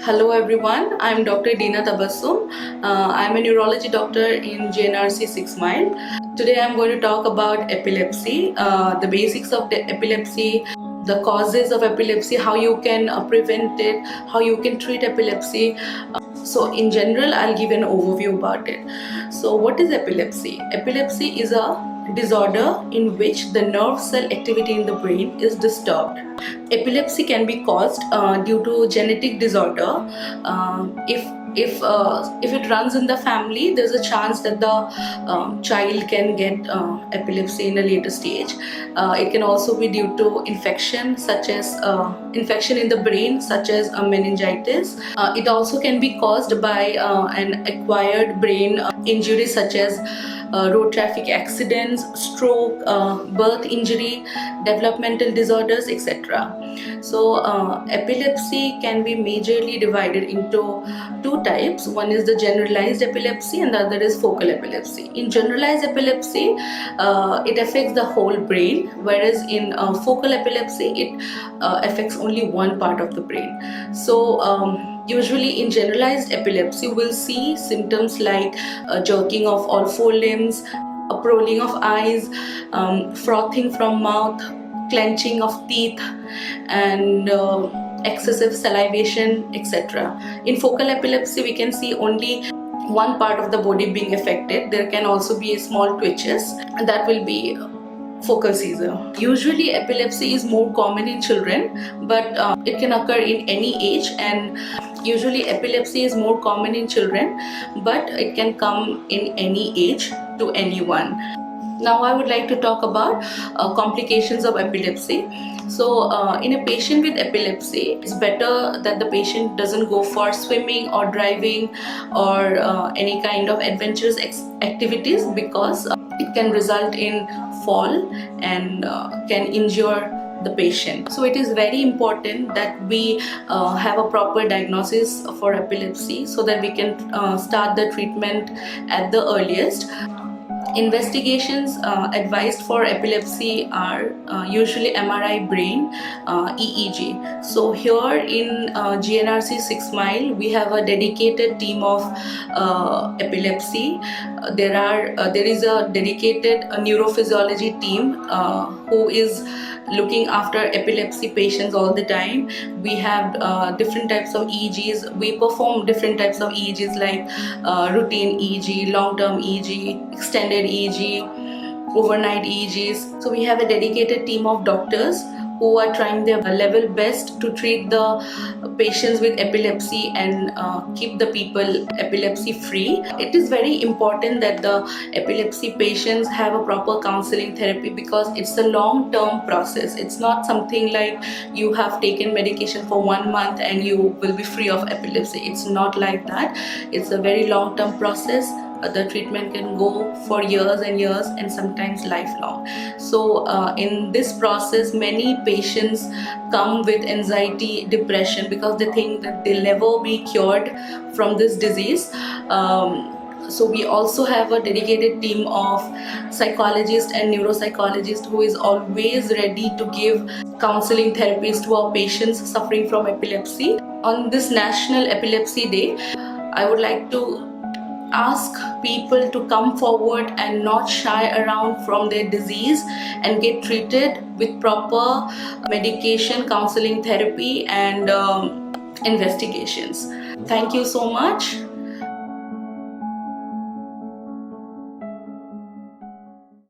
Hello everyone, I'm Dr. Dina Tabassum. I'm a neurology doctor in JNRC 6 Mile. Today I'm going to talk about epilepsy, the basics of the epilepsy, the causes of epilepsy, how you can prevent it, how you can treat epilepsy. So in general, I'll give an overview about it. So what is epilepsy? Epilepsy is a disorder in which the nerve cell activity in the brain is disturbed. Epilepsy can be caused due to genetic disorder. If it runs in the family, there's a chance that the child can get epilepsy in a later stage. It can also be due to infection, such as infection in the brain, such as meningitis. It also can be caused by an acquired brain injury, such as road traffic accidents, stroke, birth injury, developmental disorders, etc. So epilepsy can be majorly divided into two types. One is the generalized epilepsy and the other is focal epilepsy. In generalized epilepsy, it affects the whole brain, whereas in focal epilepsy, it affects only one part of the brain. So usually in generalized epilepsy, we'll see symptoms like jerking of all four limbs, a rolling of eyes, frothing from mouth, clenching of teeth, and excessive salivation, etc. In focal epilepsy, we can see only one part of the body being affected. There can also be small twitches, and that will be focal seizure. Usually epilepsy is more common in children, but it can occur in any age, and usually epilepsy is more common in children, but it can come in any age to anyone. Now I would like to talk about complications of epilepsy. So in a patient with epilepsy, it's better that the patient doesn't go for swimming or driving or any kind of adventurous activities, because it can result in fall and can injure the patient. So it is very important that we have a proper diagnosis for epilepsy so that we can start the treatment at the earliest. Investigations advised for epilepsy are usually MRI brain, EEG. So here in GNRC 6 Mile, we have a dedicated team of epilepsy. There is a dedicated neurophysiology team who is looking after epilepsy patients all the time. We have different types of EEGs. We perform different types of EEGs like routine EEG, long-term EEG, extended EEG, overnight EEGs. So we have a dedicated team of doctors who are trying their level best to treat the patients with epilepsy and keep the people epilepsy free. It is very important that the epilepsy patients have a proper counseling therapy, because it's a long-term process. It's not something like you have taken medication for 1 month and you will be free of epilepsy. It's not like that. It's a very long-term process. The treatment can go for years and years and sometimes lifelong. So in this process, many patients come with anxiety, depression, because they think that they'll never be cured from this disease. So we also have a dedicated team of psychologists and neuropsychologists who is always ready to give counseling therapies to our patients suffering from epilepsy. On this National Epilepsy Day, I would like to ask people to come forward and not shy around from their disease and get treated with proper medication, counseling therapy, and investigations. Thank you so much.